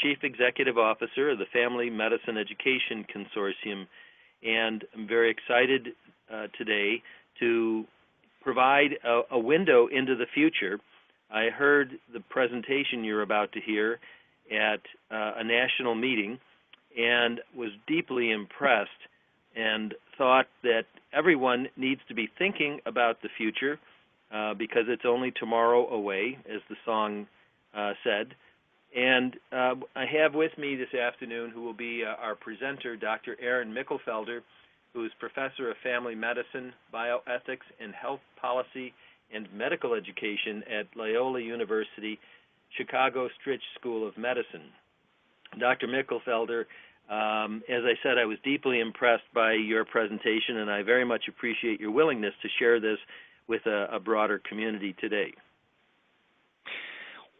Chief Executive Officer of the Family Medicine Education Consortium, and I'm very excited today to provide a window into the future. I heard the presentation you're about to hear at a national meeting and was deeply impressed and thought that everyone needs to be thinking about the future because it's only tomorrow away, as the song said. And I have with me this afternoon who will be our presenter, Dr. Aaron Michelfelder, who is Professor of Family Medicine, Bioethics, and Health Policy and Medical Education at Loyola University, Chicago Stritch School of Medicine. Dr. Michelfelder, as I said, I was deeply impressed by your presentation, and I very much appreciate your willingness to share this with a broader community today.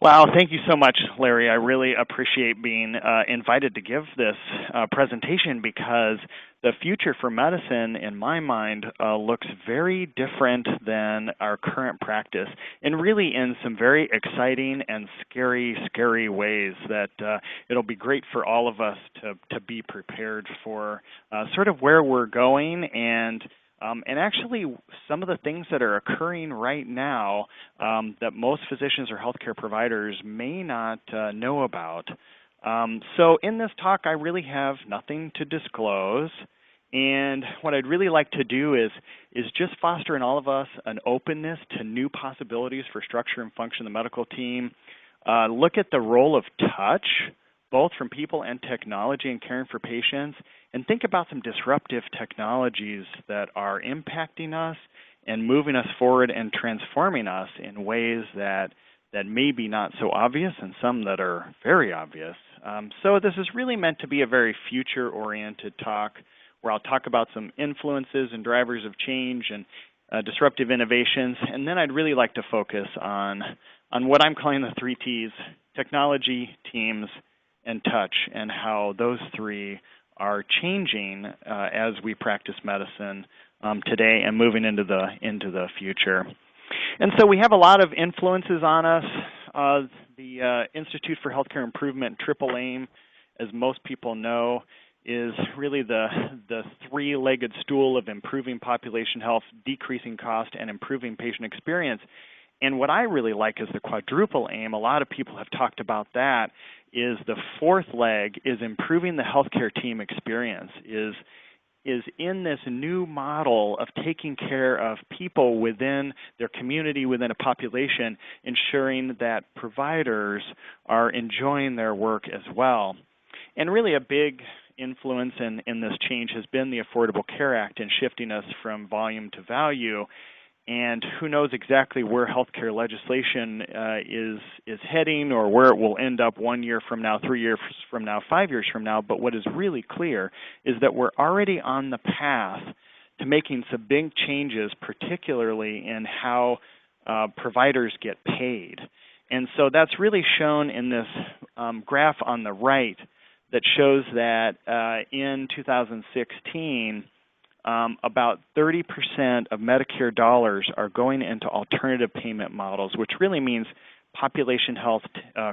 Wow, thank you so much, Larry. I really appreciate being invited to give this presentation because the future for medicine, in my mind, looks very different than our current practice, and really in some very exciting and scary ways that it'll be great for all of us to be prepared for sort of where we're going and actually some of the things that are occurring right now that most physicians or healthcare providers may not know about. So in this talk, I really have nothing to disclose. And what I'd really like to do is just foster in all of us an openness to new possibilities for structure and function of the medical team, look at the role of touch, both from people and technology in caring for patients, and think about some disruptive technologies that are impacting us and moving us forward and transforming us in ways that may be not so obvious and some that are very obvious. So this is really meant to be a very future-oriented talk where I'll talk about some influences and drivers of change and disruptive innovations, and then I'd really like to focus on what I'm calling the 3 T's: technology, teams, and touch, and how those 3 are changing as we practice medicine today and moving into the future. And so we have a lot of influences on us. The Institute for Healthcare Improvement, Triple AIM, as most people know, is really the 3-legged stool of improving population health, decreasing cost, and improving patient experience. And what I really like is the quadruple aim. A lot of people have talked about that. Is the 4th leg is improving the healthcare team experience, is in this new model of taking care of people within their community, within a population, ensuring that providers are enjoying their work as well. And really a big influence in this change has been the Affordable Care Act in shifting us from volume to value. And who knows exactly where healthcare legislation is heading or where it will end up 1 year from now, 3 years from now, 5 years from now. But what is really clear is that we're already on the path to making some big changes, particularly in how providers get paid. And so that's really shown in this graph on the right that shows that in 2016, about 30% of Medicare dollars are going into alternative payment models, which really means population health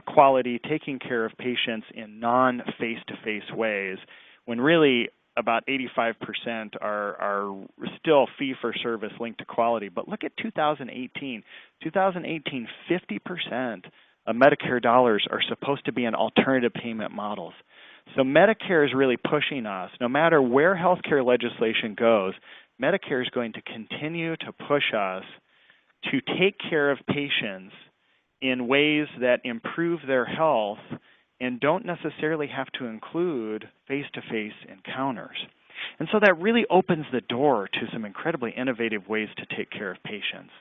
quality, taking care of patients in non-face-to-face ways, when really about 85% are still fee-for-service linked to quality. But look at 2018. 2018, 50% of Medicare dollars are supposed to be in alternative payment models. So Medicare is really pushing us. No matter where healthcare legislation goes, Medicare is going to continue to push us to take care of patients in ways that improve their health and don't necessarily have to include face-to-face encounters. And so that really opens the door to some incredibly innovative ways to take care of patients.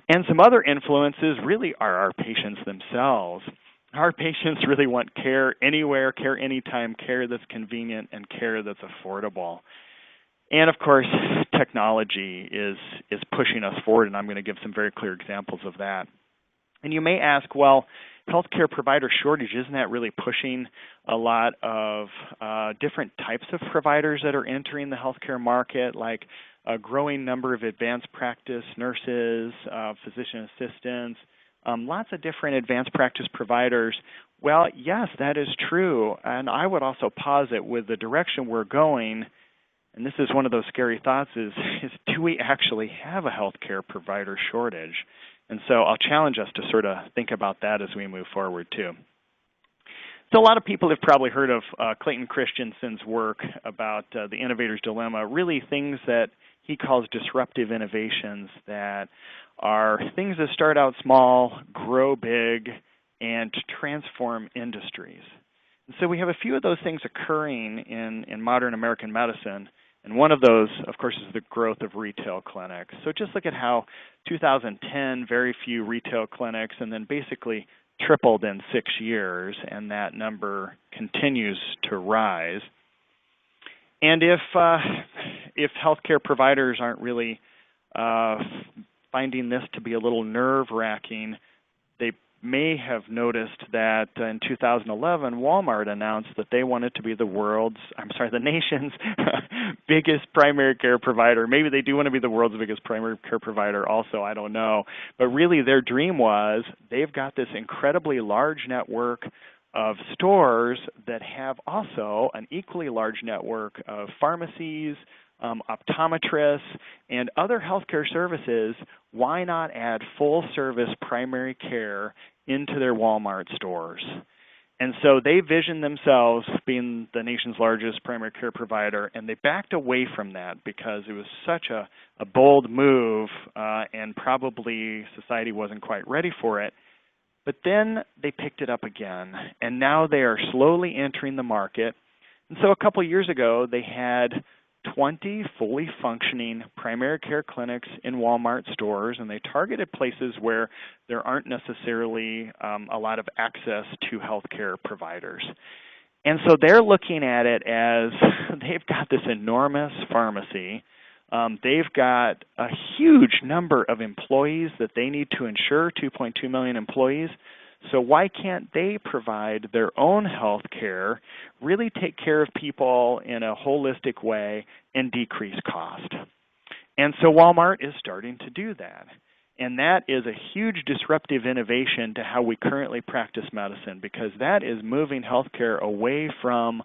And some other influences really are our patients themselves. Our patients really want care anywhere, care anytime, care that's convenient, and care that's affordable. And of course, technology is pushing us forward, and I'm going to give some very clear examples of that. And you may ask, well, healthcare provider shortage, isn't that really pushing a lot of different types of providers that are entering the healthcare market, like a growing number of advanced practice nurses, physician assistants, lots of different advanced practice providers. Well, yes, that is true. And I would also posit with the direction we're going, and this is one of those scary thoughts, is do we actually have a healthcare provider shortage? And so I'll challenge us to sort of think about that as we move forward, too. So a lot of people have probably heard of Clayton Christensen's work about the innovator's dilemma, really things that he calls disruptive innovations that are things that start out small, grow big, and transform industries. And so we have a few of those things occurring in modern American medicine, and one of those, of course, is the growth of retail clinics. So just look at how 2010, very few retail clinics, and then basically tripled in 6 years, and that number continues to rise. And if healthcare providers aren't really finding this to be a little nerve-wracking, they may have noticed that in 2011, Walmart announced that they wanted to be the nation's biggest primary care provider. Maybe they do want to be the world's biggest primary care provider also, I don't know. But really their dream was they've got this incredibly large network of stores that have also an equally large network of pharmacies, optometrists, and other healthcare services. Why not add full-service primary care into their Walmart stores? And so they visioned themselves being the nation's largest primary care provider, and they backed away from that because it was such a bold move, and probably society wasn't quite ready for it. But then they picked it up again, and now they are slowly entering the market. And so a couple years ago, they had 20 fully functioning primary care clinics in Walmart stores, and they targeted places where there aren't necessarily a lot of access to healthcare providers. And so they're looking at it as they've got this enormous pharmacy. They've got a huge number of employees that they need to insure, 2.2 million employees. So why can't they provide their own health care, really take care of people in a holistic way, and decrease cost? And so Walmart is starting to do that. And that is a huge disruptive innovation to how we currently practice medicine, because that is moving healthcare away from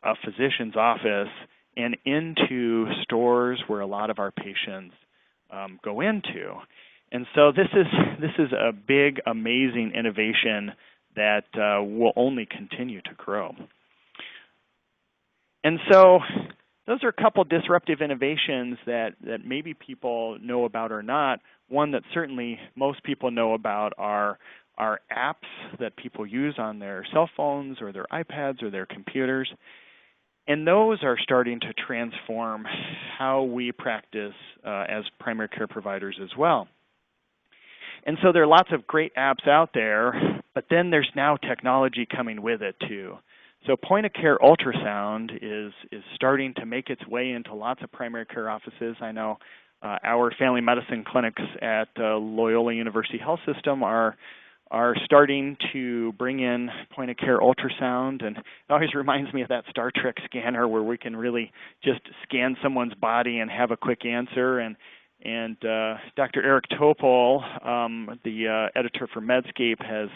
a physician's office and into stores where a lot of our patients go into. And so this is a big, amazing innovation that will only continue to grow. And so those are a couple disruptive innovations that maybe people know about or not. One that certainly most people know about are apps that people use on their cell phones or their iPads or their computers. And those are starting to transform how we practice as primary care providers as well. And so there are lots of great apps out there, but then there's now technology coming with it too. So point-of-care ultrasound is starting to make its way into lots of primary care offices. I know our family medicine clinics at Loyola University Health System are starting to bring in point-of-care ultrasound, and it always reminds me of that Star Trek scanner where we can really just scan someone's body and have a quick answer. And Dr. Eric Topol, the editor for Medscape, has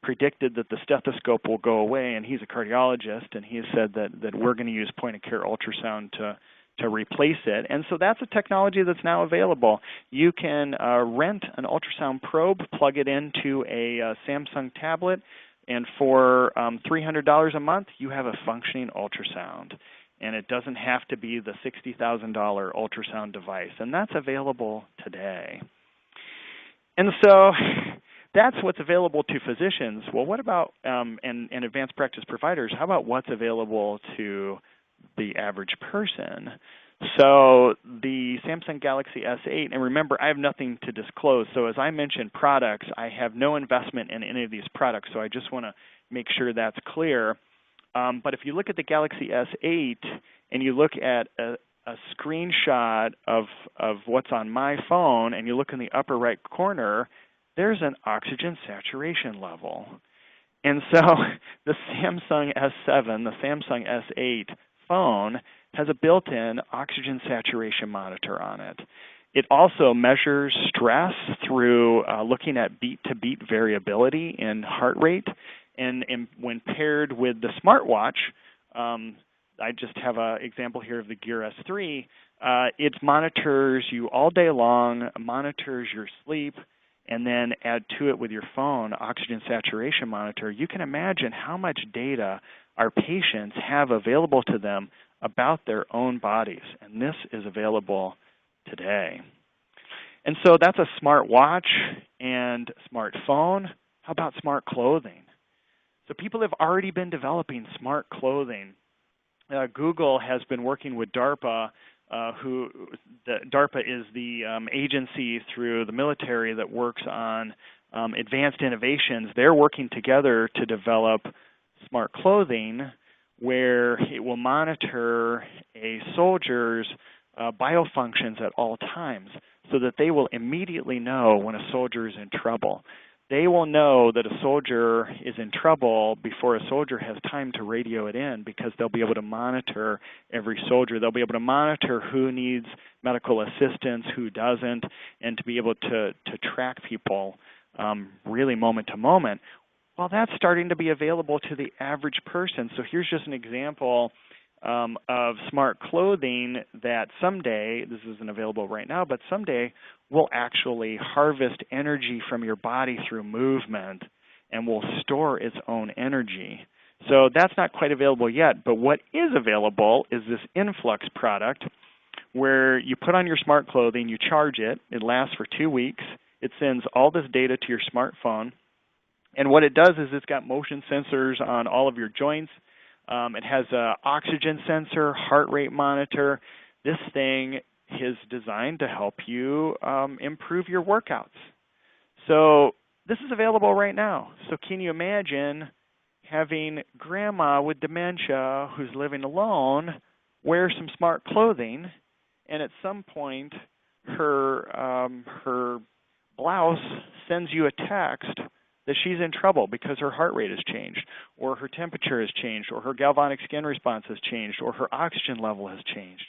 predicted that the stethoscope will go away, and he's a cardiologist, and he has said that we're going to use point-of-care ultrasound to replace it. And so that's a technology that's now available. You can rent an ultrasound probe, plug it into a Samsung tablet, and for $300 a month, you have a functioning ultrasound. And it doesn't have to be the $60,000 ultrasound device. And that's available today. And so that's what's available to physicians. Well, what about and advanced practice providers? How about what's available to the average person? So the Samsung Galaxy S8, and remember, I have nothing to disclose. So as I mentioned products, I have no investment in any of these products. So I just want to make sure that's clear. But if you look at the Galaxy S8 and you look at a screenshot of what's on my phone, and you look in the upper right corner, there's an oxygen saturation level. And so the Samsung S7, the Samsung S8 phone has a built-in oxygen saturation monitor on it. It also measures stress through looking at beat-to-beat variability in heart rate. And when paired with the smartwatch, I just have an example here of the Gear S3. It monitors you all day long, monitors your sleep, and then add to it with your phone oxygen saturation monitor. You can imagine how much data our patients have available to them about their own bodies, and this is available today. And so that's a smart watch and smartphone. How about smart clothing? So people have already been developing smart clothing. Google has been working with DARPA. DARPA is the agency through the military that works on advanced innovations. They're working together to develop smart clothing where it will monitor a soldier's biofunctions at all times so that they will immediately know when a soldier is in trouble. They will know that a soldier is in trouble before a soldier has time to radio it in, because they'll be able to monitor every soldier. They'll be able to monitor who needs medical assistance, who doesn't, and to be able to track people really moment to moment. Well, that's starting to be available to the average person. So here's just an example of smart clothing that someday, this isn't available right now, but someday will actually harvest energy from your body through movement and will store its own energy. So that's not quite available yet, but what is available is this Influx product where you put on your smart clothing, you charge it, it lasts for 2 weeks, it sends all this data to your smartphone, and what it does is it's got motion sensors on all of your joints. It has an oxygen sensor, heart rate monitor. This thing is designed to help you improve your workouts. So this is available right now. So can you imagine having grandma with dementia who's living alone wear some smart clothing, and at some point her blouse sends you a text that she's in trouble because her heart rate has changed, or her temperature has changed, or her galvanic skin response has changed, or her oxygen level has changed.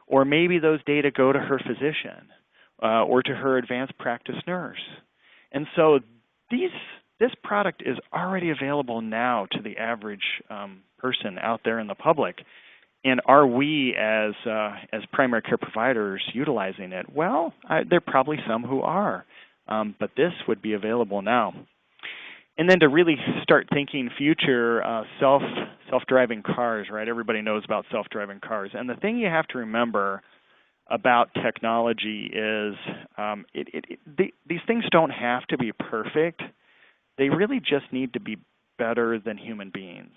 Or maybe those data go to her physician or to her advanced practice nurse. And so this product is already available now to the average person out there in the public. And are we, as primary care providers, utilizing it? Well, there are probably some who are, but this would be available now. And then to really start thinking future, self-driving cars, right? Everybody knows about self-driving cars. And the thing you have to remember about technology is these things don't have to be perfect. They really just need to be better than human beings.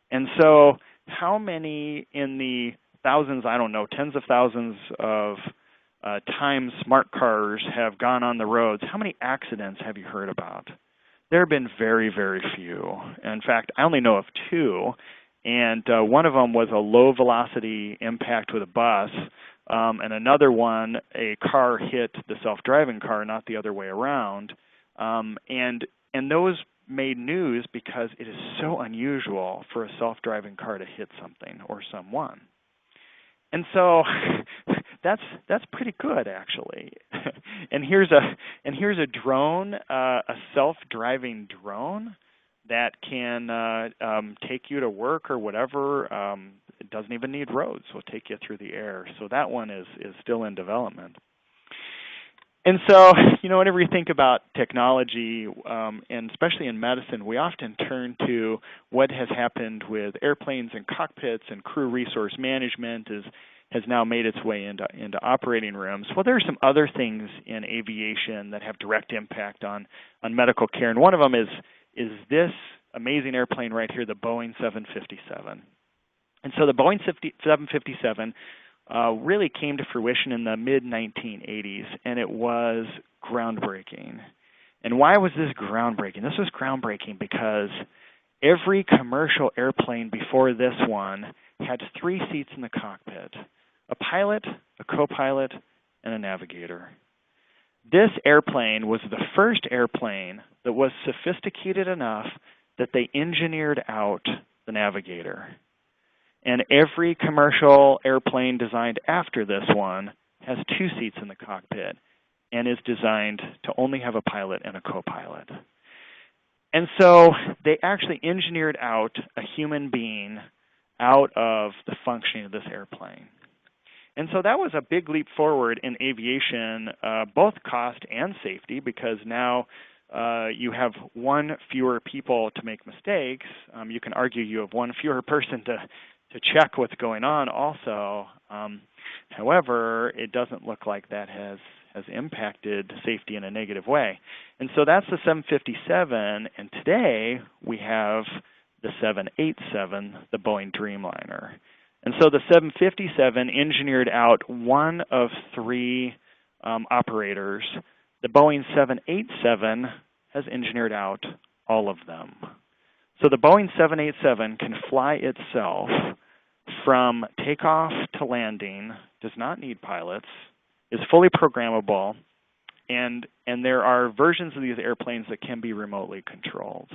And so how many in the thousands, I don't know, tens of thousands of times smart cars have gone on the roads, how many accidents have you heard about? There have been very, very few. In fact, I only know of 2, and one of them was a low-velocity impact with a bus, and another one, a car hit the self-driving car, not the other way around. And those made news because it is so unusual for a self-driving car to hit something or someone. And so that's pretty good, actually. And here's a drone, a self-driving drone that can take you to work or whatever. It doesn't even need roads; it'll take you through the air. So that one is still in development. And so, whenever you think about technology, and especially in medicine, we often turn to what has happened with airplanes and cockpits, and crew resource management has now made its way into operating rooms. Well, there are some other things in aviation that have direct impact on medical care, and one of them is this amazing airplane right here, the Boeing 757. And so the Boeing 757 really came to fruition in the mid-1980s, and it was groundbreaking. And why was this groundbreaking? This was groundbreaking because every commercial airplane before this one had 3 seats in the cockpit: a pilot, a co-pilot, and a navigator. This airplane was the first airplane that was sophisticated enough that they engineered out the navigator. And every commercial airplane designed after this one has 2 seats in the cockpit and is designed to only have a pilot and a co-pilot. And so they actually engineered out a human being out of the functioning of this airplane. And so that was a big leap forward in aviation, both cost and safety, because now you have one fewer people to make mistakes. You can argue you have one fewer person to check what's going on also. However, it doesn't look like that has impacted safety in a negative way. And so that's the 757, and today we have the 787, the Boeing Dreamliner. And so the 757 engineered out one of 3 operators. The Boeing 787 has engineered out all of them. So the Boeing 787 can fly itself from takeoff to landing, does not need pilots, is fully programmable, and there are versions of these airplanes that can be remotely controlled.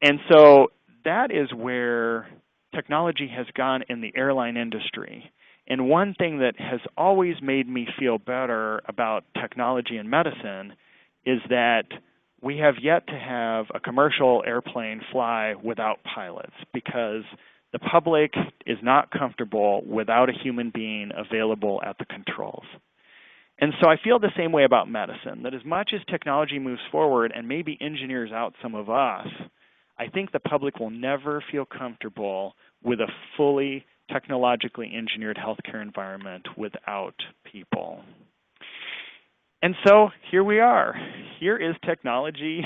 And so that is where technology has gone in the airline industry. And one thing that has always made me feel better about technology in medicine is that we have yet to have a commercial airplane fly without pilots, because the public is not comfortable without a human being available at the controls. And so I feel the same way about medicine, that as much as technology moves forward and maybe engineers out some of us, I think the public will never feel comfortable with a fully technologically engineered healthcare environment without people. And so here we are. Here is technology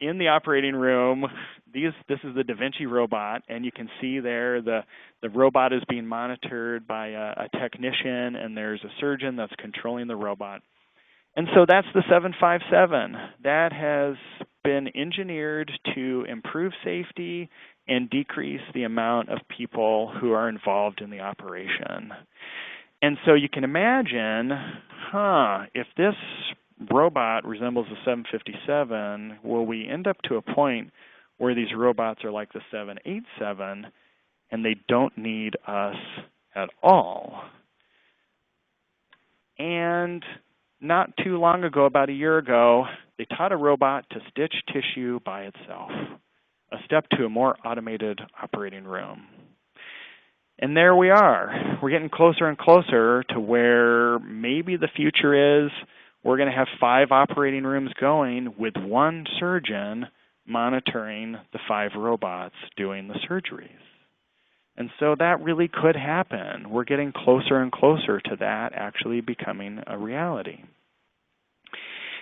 in the operating room. This is the Da Vinci robot, and you can see there the robot is being monitored by a technician, and there's a surgeon that's controlling the robot. And so that's the 757. That has been engineered to improve safety and decrease the amount of people who are involved in the operation. And so you can imagine, if this robot resembles the 757, will we end up to a point where these robots are like the 787 and they don't need us at all? And not too long ago, about a year ago, they taught a robot to stitch tissue by itself, a step to a more automated operating room. And there we are. We're getting closer and closer to where maybe the future is we're going to have 5 operating rooms going with one surgeon monitoring the 5 robots doing the surgeries. And so that really could happen. We're getting closer and closer to that actually becoming a reality.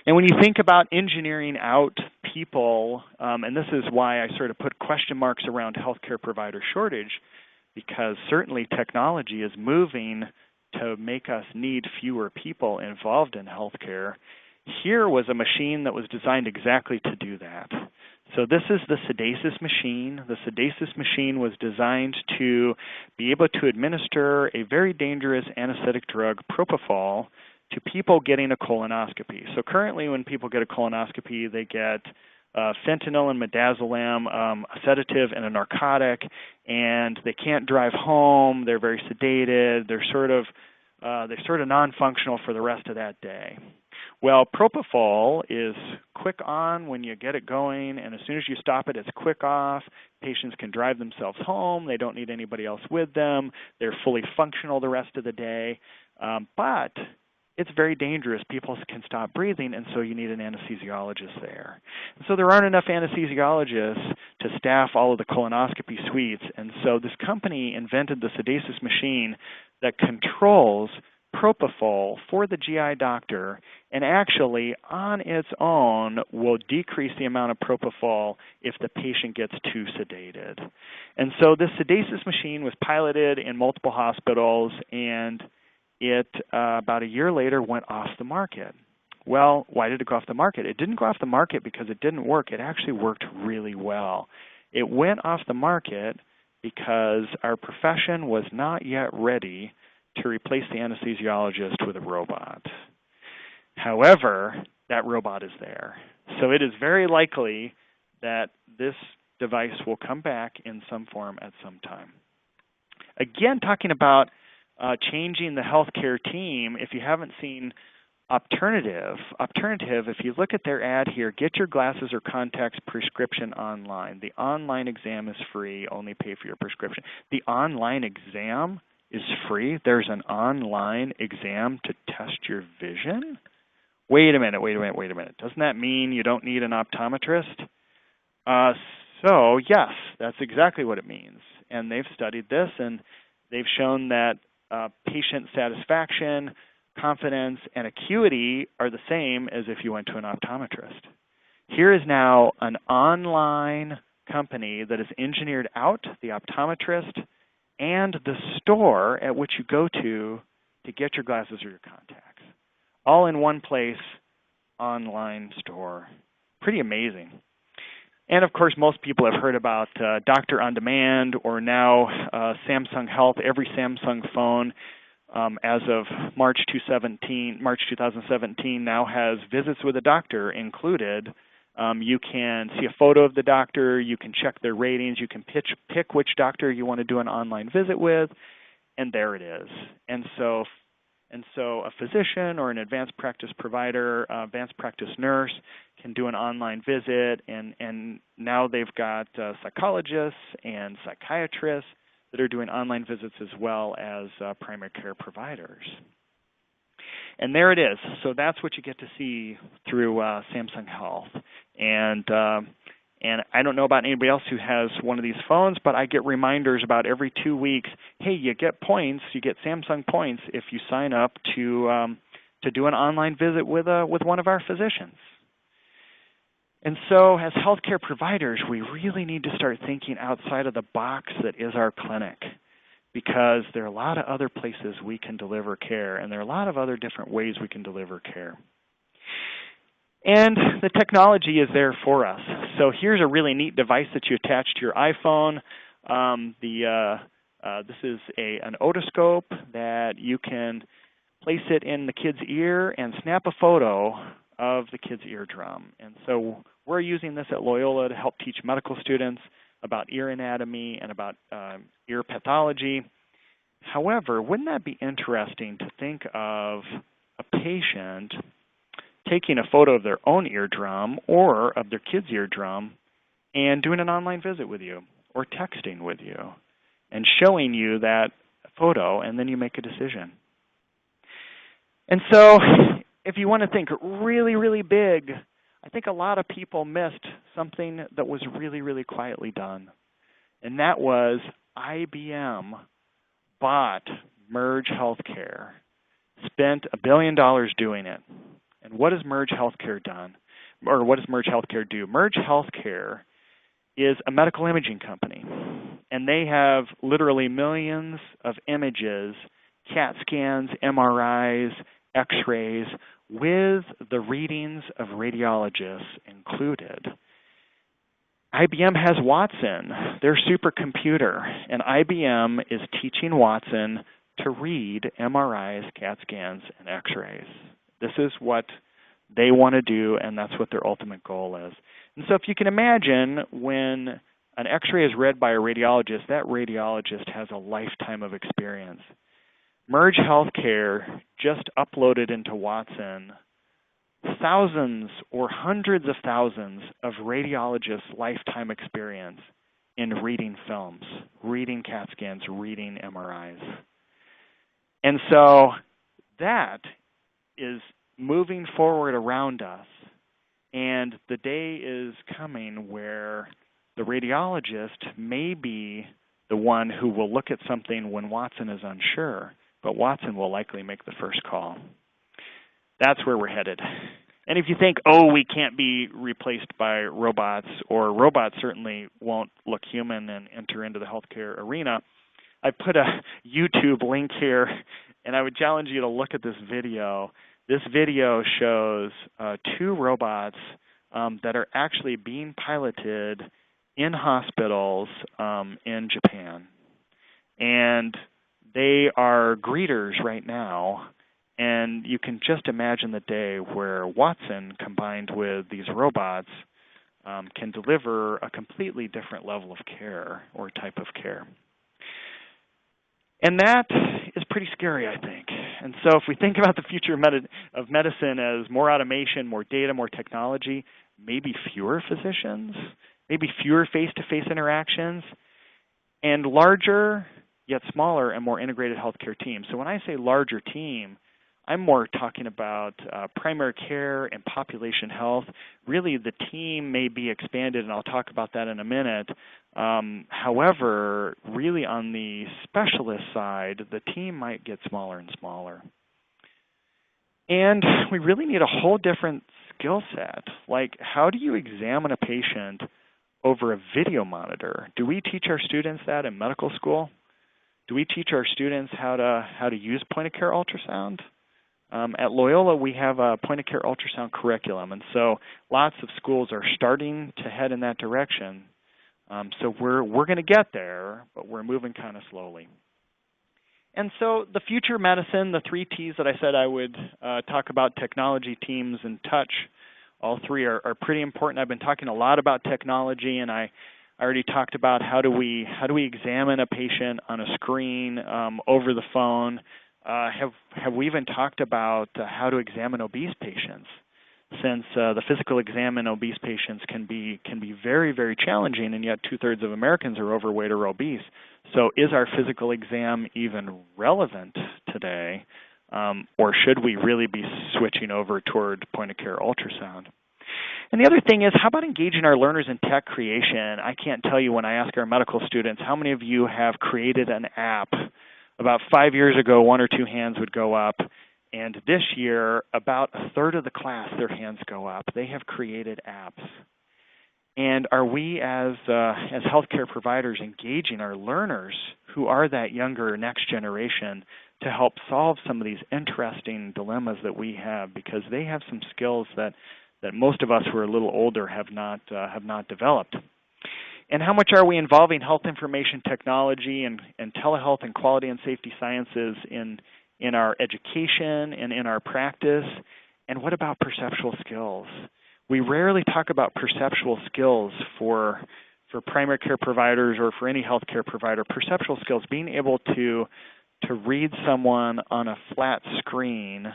And when you think about engineering out people, and this is why I sort of put question marks around healthcare provider shortage, because certainly technology is moving to make us need fewer people involved in healthcare. Here was a machine that was designed exactly to do that. So this is the Sedasis machine. The Sedasis machine was designed to be able to administer a very dangerous anesthetic drug, propofol, to people getting a colonoscopy. So currently when people get a colonoscopy, they get fentanyl and midazolam, a sedative and a narcotic, and they can't drive home. They're very sedated. They're sort of non-functional for the rest of that day. Well, propofol is quick on when you get it going, and as soon as you stop it, it's quick off. Patients can drive themselves home. They don't need anybody else with them. They're fully functional the rest of the day. But it's very dangerous. People can stop breathing, and so you need an anesthesiologist there. And so there aren't enough anesthesiologists to staff all of the colonoscopy suites, and so this company invented the Sedasis machine that controls propofol for the GI doctor, and actually on its own will decrease the amount of propofol if the patient gets too sedated. And so this Sedasis machine was piloted in multiple hospitals, and it about a year later went off the market. Well, why did it go off the market? It didn't go off the market because it didn't work. It actually worked really well. It went off the market because our profession was not yet ready to replace the anesthesiologist with a robot. However, that robot is there. So it is very likely that this device will come back in some form at some time. Again, talking about changing the healthcare team. If you haven't seen Opternative, if you look at their ad here, get your glasses or contacts prescription online. The online exam is free, only pay for your prescription. The online exam is free? There's an online exam to test your vision? Wait a minute. Doesn't that mean you don't need an optometrist? So, yes, that's exactly what it means. And they've studied this, and they've shown that patient satisfaction, confidence, and acuity are the same as if you went to an optometrist. Here is now an online company that has engineered out the optometrist and the store at which you go to get your glasses or your contacts. All in one place, online store. Pretty amazing. And of course, most people have heard about Doctor on Demand, or now Samsung Health. Every Samsung phone as of March 2017 now has visits with a doctor included. You can see a photo of the doctor, you can check their ratings, you can pick which doctor you want to do an online visit with, and there it is. And so a physician or an advanced practice provider, advanced practice nurse can do an online visit, and now they've got psychologists and psychiatrists that are doing online visits as well as primary care providers. And there it is. So that's what you get to see through Samsung Health. And I don't know about anybody else who has one of these phones, but I get reminders about every 2 weeks, hey, you get points, you get Samsung points if you sign up to do an online visit with one of our physicians. And so as healthcare providers, we really need to start thinking outside of the box that is our clinic, because there are a lot of other places we can deliver care, and there are a lot of other different ways we can deliver care. And the technology is there for us. So here's a really neat device that you attach to your iPhone. This is an otoscope that you can place it in the kid's ear and snap a photo of the kid's eardrum. And so we're using this at Loyola to help teach medical students about ear anatomy and about ear pathology. However, wouldn't that be interesting to think of a patient taking a photo of their own eardrum or of their kid's eardrum and doing an online visit with you or texting with you and showing you that photo, and then you make a decision. And so if you want to think really, really big, I think a lot of people missed something that was really, really quietly done. And that was IBM bought Merge Healthcare, spent $1 billion doing it. And what has Merge Healthcare done? Or what does Merge Healthcare do? Merge Healthcare is a medical imaging company. And they have literally millions of images, CAT scans, MRIs, X-rays, with the readings of radiologists included. IBM has Watson, their supercomputer, and IBM is teaching Watson to read MRIs, CAT scans, and X-rays. This is what they want to do, and that's what their ultimate goal is. And so if you can imagine, when an X-ray is read by a radiologist, that radiologist has a lifetime of experience. Merge Healthcare just uploaded into Watson thousands or hundreds of thousands of radiologists' lifetime experience in reading films, reading CAT scans, reading MRIs. And so that is moving forward around us, and the day is coming where the radiologist may be the one who will look at something when Watson is unsure, but Watson will likely make the first call. That's where we're headed. And if you think, oh, we can't be replaced by robots, or robots certainly won't look human and enter into the healthcare arena, I put a YouTube link here, and I would challenge you to look at this video. This video shows 2 robots that are actually being piloted in hospitals in Japan. And they are greeters right now, and you can just imagine the day where Watson, combined with these robots, can deliver a completely different level of care or type of care. And that is pretty scary, I think. And so if we think about the future of medicine as more automation, more data, more technology, maybe fewer physicians, maybe fewer face-to-face interactions, and larger yet smaller and more integrated healthcare teams. So when I say larger team, I'm more talking about primary care and population health. Really, the team may be expanded, and I'll talk about that in a minute. However, really on the specialist side, the team might get smaller and smaller. And we really need a whole different skill set. Like, how do you examine a patient over a video monitor? Do we teach our students that in medical school? Do we teach our students how to use point-of-care ultrasound? At Loyola, we have a point-of-care ultrasound curriculum, and so lots of schools are starting to head in that direction. So we're going to get there, but we're moving kind of slowly. And so the future of medicine, the 3 T's that I said I would talk about, technology, teams, and touch, all 3 are pretty important. I've been talking a lot about technology, and I already talked about how do we examine a patient on a screen, over the phone. Have we even talked about how to examine obese patients? Since the physical exam in obese patients can be very, very challenging, and yet 2/3 of Americans are overweight or obese. So is our physical exam even relevant today, or should we really be switching over toward point-of-care ultrasound? And the other thing is, how about engaging our learners in tech creation? I can't tell you when I ask our medical students, how many of you have created an app? About 5 years ago, 1 or 2 hands would go up, and this year, about 1/3 of the class, their hands go up. They have created apps. And are we, as healthcare providers, engaging our learners, who are that younger next generation, to help solve some of these interesting dilemmas that we have, because they have some skills that most of us who are a little older have not developed. And how much are we involving health information technology and telehealth and quality and safety sciences in our education and in our practice? And what about perceptual skills? We rarely talk about perceptual skills for primary care providers or for any healthcare provider. Perceptual skills, being able to read someone on a flat screen,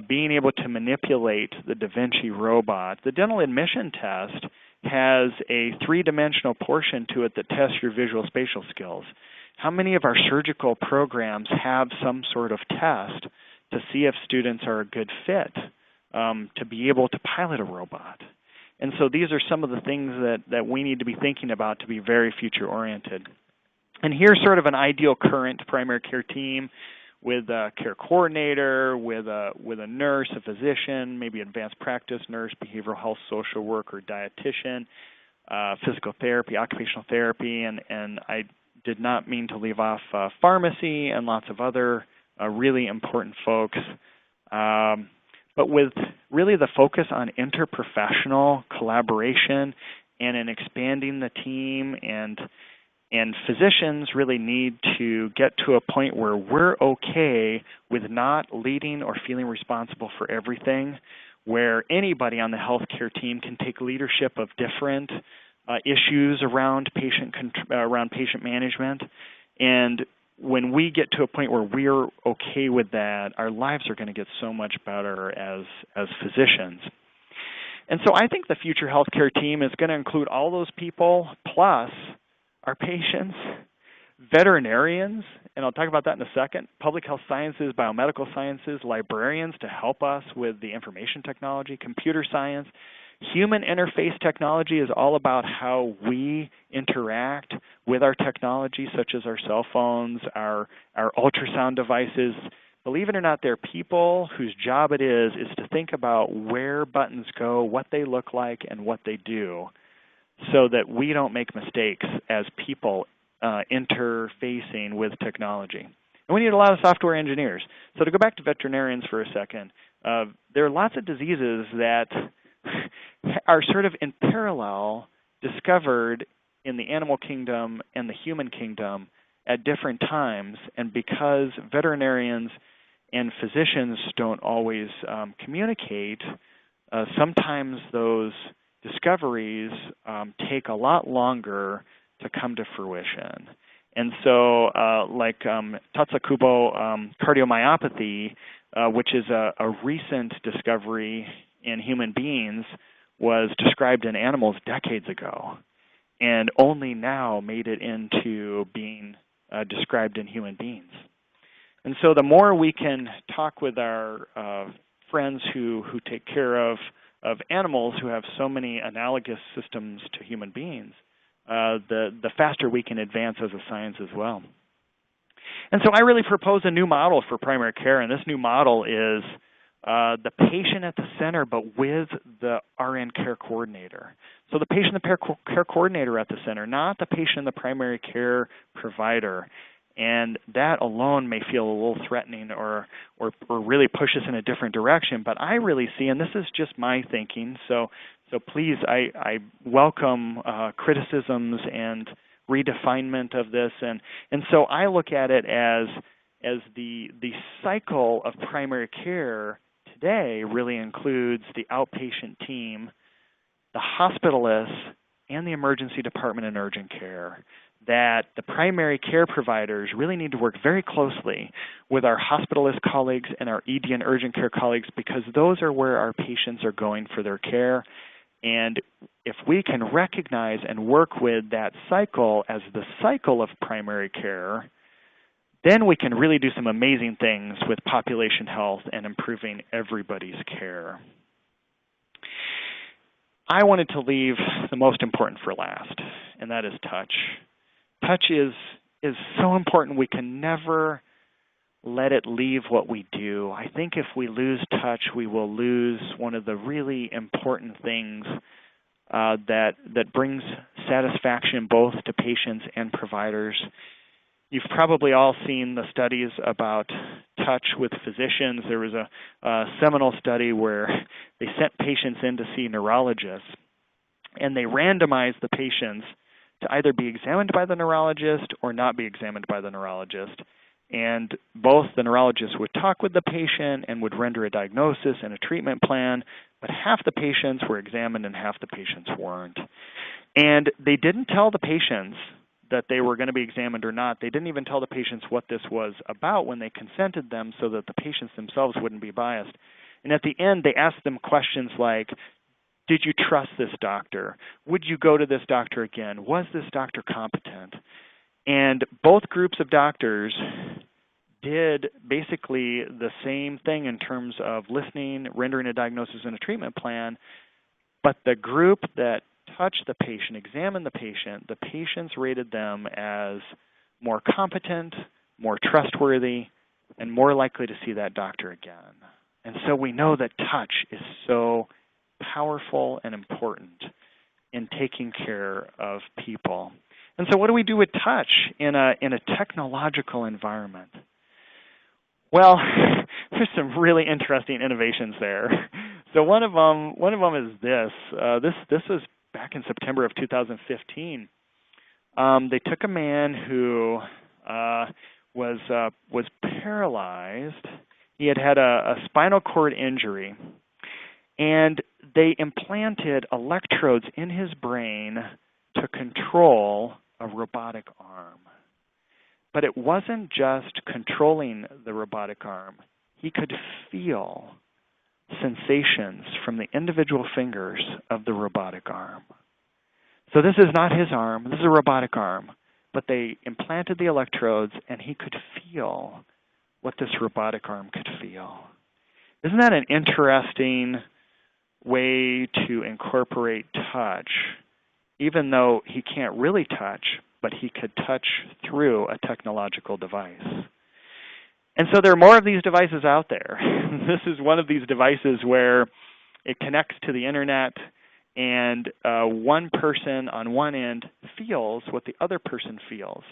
being able to manipulate the Da Vinci robot. The dental admission test has a 3-dimensional portion to it that tests your visual spatial skills. How many of our surgical programs have some sort of test to see if students are a good fit to be able to pilot a robot? And so these are some of the things that we need to be thinking about to be very future-oriented. And here's sort of an ideal current primary care team with a care coordinator, with a nurse, a physician, maybe advanced practice nurse, behavioral health social worker, dietitian, physical therapy, occupational therapy, and I did not mean to leave off pharmacy and lots of other really important folks. But with really the focus on interprofessional collaboration and in expanding the team, and physicians really need to get to a point where we're okay with not leading or feeling responsible for everything, where anybody on the healthcare team can take leadership of different issues around patient management. And when we get to a point where we're okay with that, our lives are going to get so much better as physicians. And so I think the future healthcare team is going to include all those people, plus our patients, veterinarians, and I'll talk about that in a second, public health sciences, biomedical sciences, librarians to help us with the information technology, computer science. Human interface technology is all about how we interact with our technology, such as our cell phones, our ultrasound devices. Believe it or not, there are people whose job it is to think about where buttons go, what they look like, and what they do, so that we don't make mistakes as people interfacing with technology. And we need a lot of software engineers. So to go back to veterinarians for a second, there are lots of diseases that are sort of in parallel discovered in the animal kingdom and the human kingdom at different times, and because veterinarians and physicians don't always communicate, sometimes those discoveries take a lot longer to come to fruition. And so like Tatsukubo cardiomyopathy, which is a recent discovery in human beings, was described in animals decades ago and only now made it into being described in human beings. And so the more we can talk with our friends who take care of animals who have so many analogous systems to human beings, the faster we can advance as a science as well. And so I really propose a new model for primary care, and this new model is the patient at the center, but with the RN care coordinator. So the patient and the care coordinator at the center, not the patient and the primary care provider. And that alone may feel a little threatening or really push us in a different direction. But I really see, and this is just my thinking, so please, I welcome criticisms and redefinement of this. And so I look at it as the cycle of primary care today really includes the outpatient team, the hospitalists, and the emergency department and urgent care. That the primary care providers really need to work very closely with our hospitalist colleagues and our ED and urgent care colleagues, because those are where our patients are going for their care. And if we can recognize and work with that cycle as the cycle of primary care, then we can really do some amazing things with population health and improving everybody's care. I wanted to leave the most important for last, and that is touch. Touch is so important. We can never let it leave what we do. I think if we lose touch, we will lose one of the really important things that brings satisfaction both to patients and providers. You've probably all seen the studies about touch with physicians. There was a seminal study where they sent patients in to see neurologists, and they randomized the patients to either be examined by the neurologist or not be examined by the neurologist. And both the neurologist would talk with the patient and would render a diagnosis and a treatment plan, but half the patients were examined and half the patients weren't. And they didn't tell the patients that they were going to be examined or not. They didn't even tell the patients what this was about when they consented them, so that the patients themselves wouldn't be biased. And at the end, they asked them questions like, did you trust this doctor? Would you go to this doctor again? Was this doctor competent? And both groups of doctors did basically the same thing in terms of listening, rendering a diagnosis and a treatment plan, but the group that touched the patient, examined the patients rated them as more competent, more trustworthy, and more likely to see that doctor again. And so we know that touch is so powerful and important in taking care of people. And so what do we do with touch in a technological environment? Well, there's some really interesting innovations there. So one of them is this. This was back in September of 2015. They took a man who was paralyzed. He had a spinal cord injury, and they implanted electrodes in his brain to control a robotic arm. But it wasn't just controlling the robotic arm. He could feel sensations from the individual fingers of the robotic arm. So this is not his arm, this is a robotic arm, but they implanted the electrodes and he could feel what this robotic arm could feel. Isn't that an interesting way to incorporate touch, even though he can't really touch, but he could touch through a technological device? And so there are more of these devices out there. This is one of these devices where it connects to the internet, and one person on one end feels what the other person feels.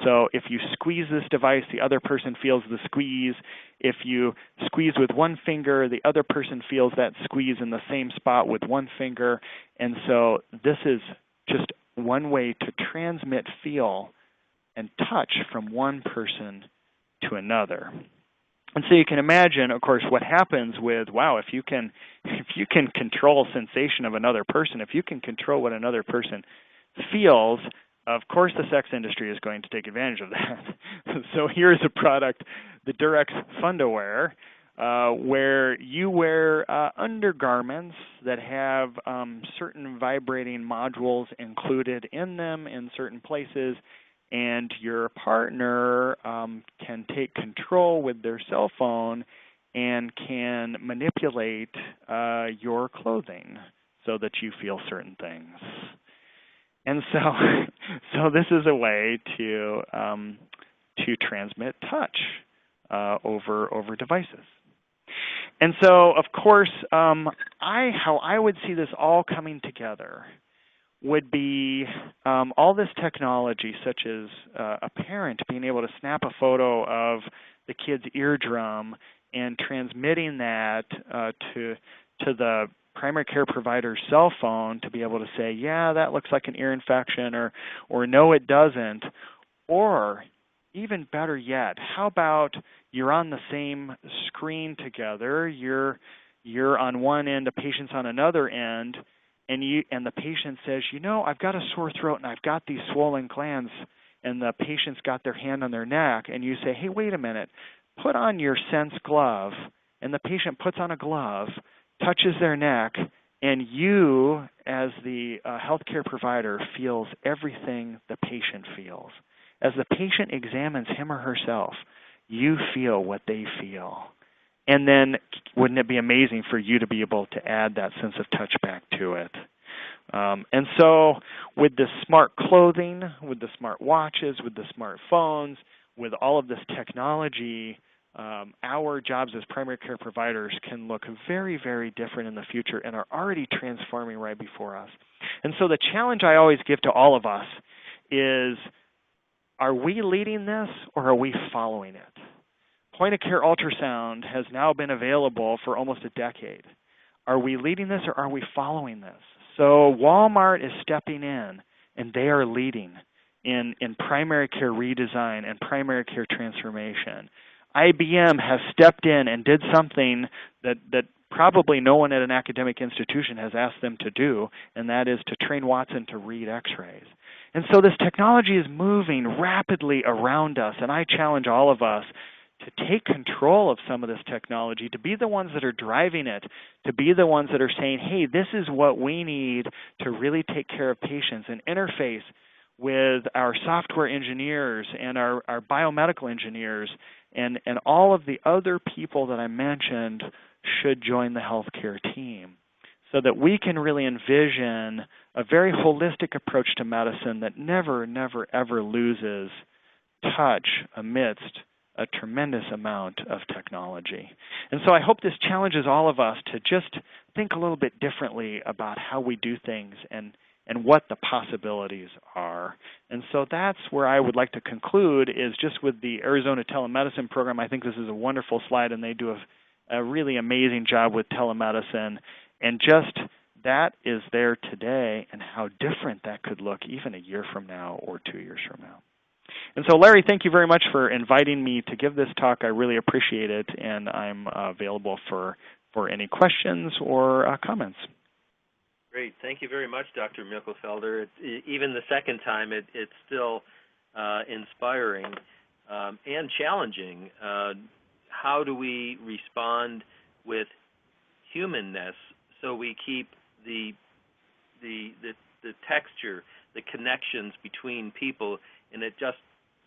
So if you squeeze this device, the other person feels the squeeze. If you squeeze with one finger, the other person feels that squeeze in the same spot with one finger. And so this is just one way to transmit feel and touch from one person to another. And so you can imagine, of course, what happens with, wow, if you can control sensation of another person, if you can control what another person feels, Of course, the sex industry is going to take advantage of that. So here's a product, the Durex Fundawear, where you wear undergarments that have certain vibrating modules included in them in certain places, and your partner can take control with their cell phone and can manipulate your clothing so that you feel certain things. And so this is a way to transmit touch over devices. And so, of course, how I would see this all coming together would be all this technology, such as a parent being able to snap a photo of the kid's eardrum and transmitting that to the primary care provider's cell phone to be able to say, yeah, that looks like an ear infection, or no, it doesn't. Or even better yet, how about you're on the same screen together, you're on one end, the patient's on another end, and the patient says, I've got a sore throat and I've got these swollen glands, and the patient's got their hand on their neck, and you say, hey, wait a minute, put on your Sense glove, and the patient puts on a glove, touches their neck, and you, as the healthcare provider, feels everything the patient feels. As the patient examines him or herself, you feel what they feel. And then wouldn't it be amazing for you to be able to add that sense of touch back to it? And so with the smart clothing, with the smart watches, with the smartphones, with all of this technology, our jobs as primary care providers can look very, very different in the future and are already transforming right before us. And so the challenge I always give to all of us is, are we leading this or are we following it? Point-of-care ultrasound has now been available for almost a decade. Are we leading this or are we following this? So Walmart is stepping in, and they are leading in primary care redesign and primary care transformation. IBM has stepped in and did something that probably no one at an academic institution has asked them to do, and that is to train Watson to read x-rays. And so this technology is moving rapidly around us, and I challenge all of us to take control of some of this technology, to be the ones that are driving it, to be the ones that are saying, hey, this is what we need to really take care of patients and interface with our software engineers and our biomedical engineers and all of the other people that I mentioned should join the healthcare team, so that we can really envision a very holistic approach to medicine that never, ever loses touch amidst a tremendous amount of technology. And so I hope this challenges all of us to just think a little bit differently about how we do things and what the possibilities are. And so that's where I would like to conclude, is just with the Arizona Telemedicine Program. I think this is a wonderful slide, and they do a really amazing job with telemedicine. And just that is there today, and how different that could look even a year from now or 2 years from now. And so, Larry, thank you very much for inviting me to give this talk. I really appreciate it, and I'm available for any questions or comments. Great. Thank you very much, Dr. Michelfelder. Even the second time, it's still inspiring and challenging. How do we respond with humanness so we keep the texture, the connections between people, and it just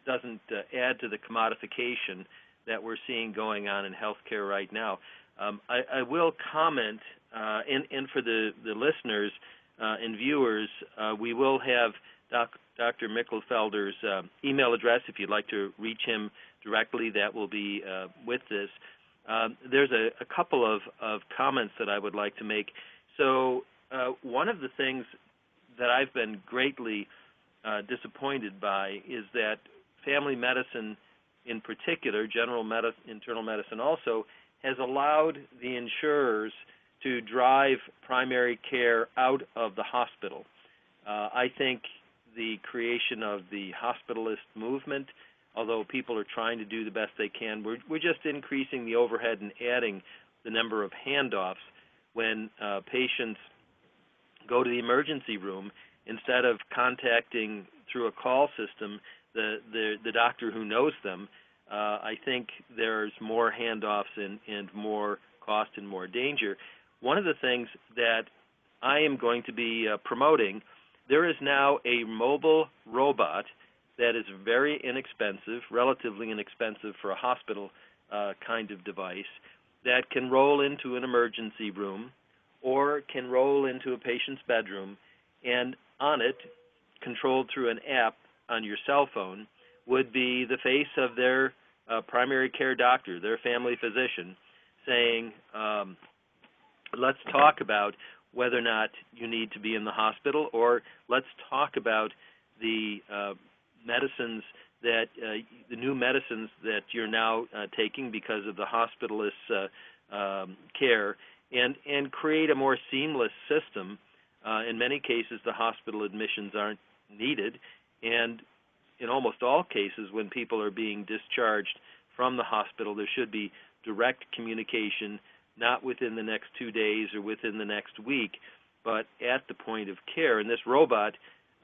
doesn't add to the commodification that we're seeing going on in healthcare right now. I will comment, and for the listeners and viewers, we will have Dr. Michelfelder's email address. If you'd like to reach him directly, that will be with this. There's a couple of comments that I would like to make. So one of the things that I've been greatly disappointed by is that family medicine in particular, general medicine, internal medicine also, has allowed the insurers to drive primary care out of the hospital. I think the creation of the hospitalist movement, although people are trying to do the best they can, we're just increasing the overhead and adding the number of handoffs when patients go to the emergency room. Instead of contacting through a call system, the doctor who knows them, I think there's more handoffs and more cost and more danger. One of the things that I am going to be promoting, there is now a mobile robot that is very inexpensive, relatively inexpensive for a hospital kind of device, that can roll into an emergency room or can roll into a patient's bedroom, and on it, controlled through an app on your cell phone, would be the face of their primary care doctor, their family physician, saying, let's talk about whether or not you need to be in the hospital, or let's talk about the medicines that the new medicines that you're now taking because of the hospitalist's care, and create a more seamless system. In many cases, the hospital admissions aren't needed, and in almost all cases, when people are being discharged from the hospital, there should be direct communication, not within the next 2 days or within the next week, but at the point of care. And this robot,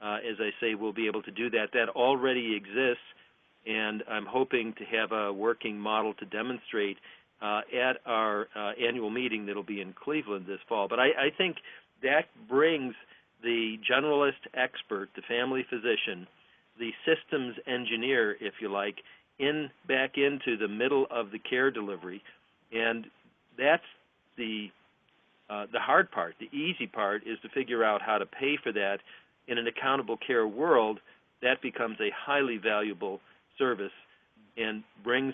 as I say, will be able to do that. That already exists, and I'm hoping to have a working model to demonstrate at our annual meeting that will be in Cleveland this fall. But I think that brings the generalist expert, the family physician, the systems engineer, if you like, back into the middle of the care delivery, and that's the hard part. The easy part is to figure out how to pay for that. In an accountable care world, that becomes a highly valuable service and brings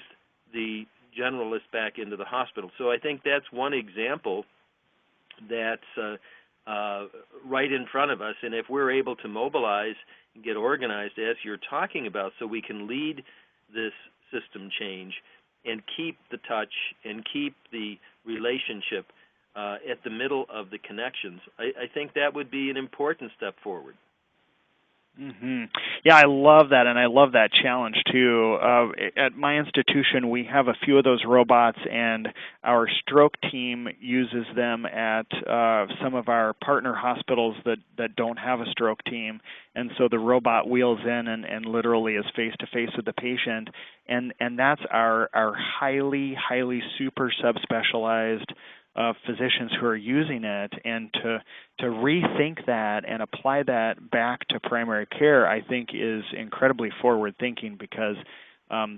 the generalist back into the hospital. So I think that's one example that's right in front of us, and if we're able to mobilize and get organized as you're talking about, so we can lead this system change and keep the touch and keep the relationship at the middle of the connections, I think that would be an important step forward. Mm-hmm. Yeah, I love that, and I love that challenge too. At my institution, we have a few of those robots, and our stroke team uses them at some of our partner hospitals that don't have a stroke team. And so the robot wheels in and literally is face-to-face with the patient, and that's our highly super subspecialized physicians who are using it. And to rethink that and apply that back to primary care, I think is incredibly forward-thinking, because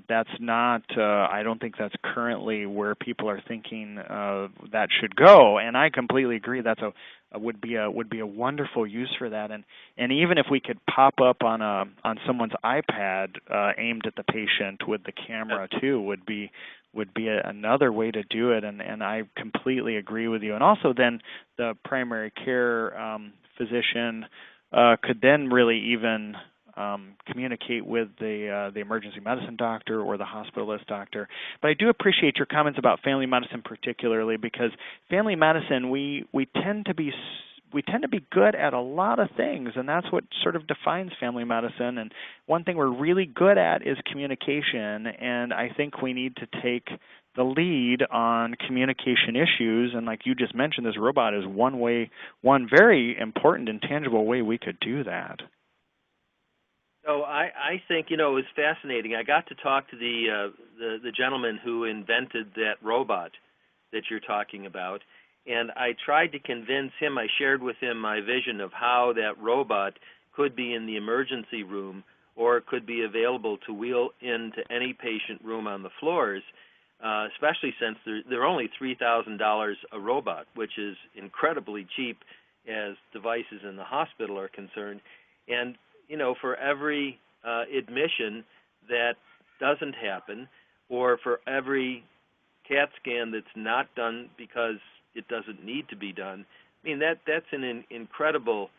that's not, I don't think that's currently where people are thinking that should go. And I completely agree. That's would be a wonderful use for that. And even if we could pop up on someone's iPad aimed at the patient with the camera too, would be another way to do it. And I completely agree with you. And also then the primary care physician could then really even communicate with the emergency medicine doctor or the hospitalist doctor. But I do appreciate your comments about family medicine particularly, because family medicine, we tend to be good at a lot of things, and that's what sort of defines family medicine. And one thing we're really good at is communication, and I think we need to take the lead on communication issues. And like you just mentioned, this robot is one very important and tangible way we could do that. So I think, it was fascinating. I got to talk to the gentleman who invented that robot that you're talking about, and I tried to convince him, I shared with him my vision of how that robot could be in the emergency room or could be available to wheel into any patient room on the floors, especially since they're only $3,000 a robot, which is incredibly cheap as devices in the hospital are concerned. And for every admission that doesn't happen, or for every CAT scan that's not done because it doesn't need to be done, I mean, that's an incredible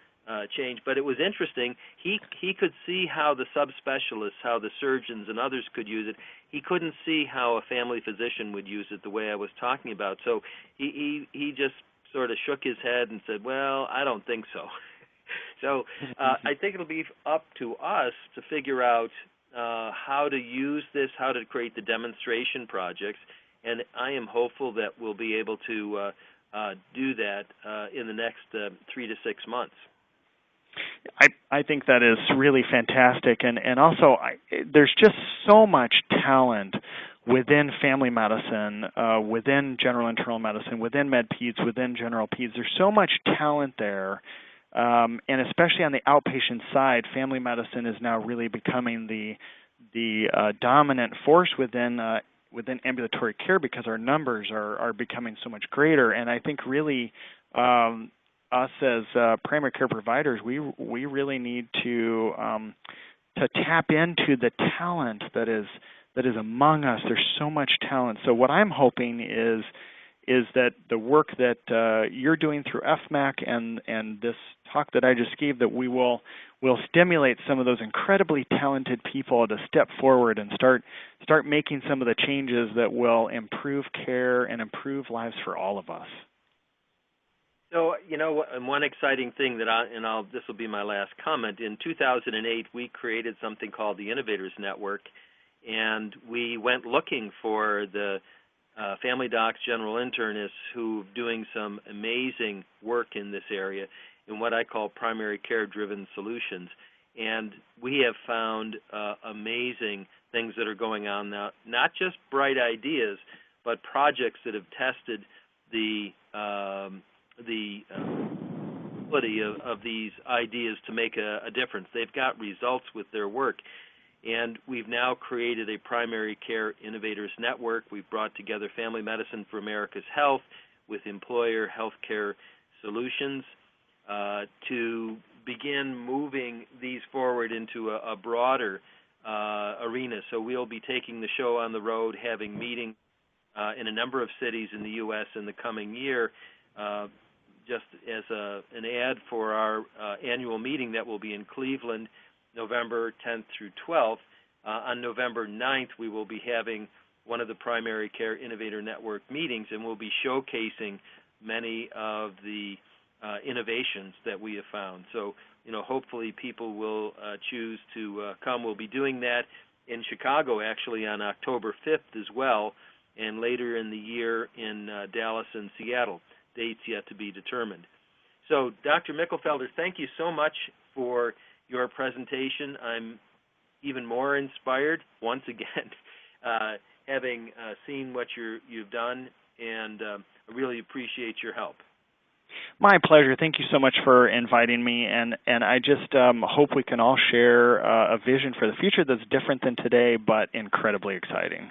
change. But it was interesting. He could see how the subspecialists, how the surgeons and others could use it. He couldn't see how a family physician would use it the way I was talking about. So he just sort of shook his head and said, well, I don't think so. So I think it'll be up to us to figure out how to use this, how to create the demonstration projects, and I am hopeful that we'll be able to do that in the next 3 to 6 months. I think that is really fantastic, and also there's just so much talent within family medicine, within general internal medicine, within med peds, within general peds. There's so much talent there, and especially on the outpatient side, family medicine is now really becoming the dominant force within ambulatory care because our numbers are becoming so much greater. And I think really us as primary care providers, we really need to tap into the talent that is among us. There's so much talent. So what I'm hoping is that the work that you're doing through FMEC and this talk that I just gave, that will stimulate some of those incredibly talented people to step forward and start making some of the changes that will improve care and improve lives for all of us. So, and one exciting thing this will be my last comment. In 2008, we created something called the Innovators Network, and we went looking for the family docs, general internists who are doing some amazing work in this area in what I call primary care-driven solutions. And we have found amazing things that are going on now, not just bright ideas, but projects that have tested the ability of these ideas to make a difference. They've got results with their work. And we've now created a primary care innovators network. We've brought together Family Medicine for America's Health with employer healthcare solutions to begin moving these forward into a broader arena. So we'll be taking the show on the road, having meetings in a number of cities in the U.S. in the coming year, just as an ad for our annual meeting that will be in Cleveland, November 10th through 12th. On November 9th, we will be having one of the Primary Care Innovator Network meetings, and we'll be showcasing many of the innovations that we have found. So, hopefully people will choose to come. We'll be doing that in Chicago, actually, on October 5th as well, and later in the year in Dallas and Seattle. Dates yet to be determined. So, Dr. Michelfelder, thank you so much for your presentation. I'm even more inspired, once again, having seen what you've done, and I really appreciate your help. My pleasure. Thank you so much for inviting me, and I just hope we can all share a vision for the future that's different than today, but incredibly exciting.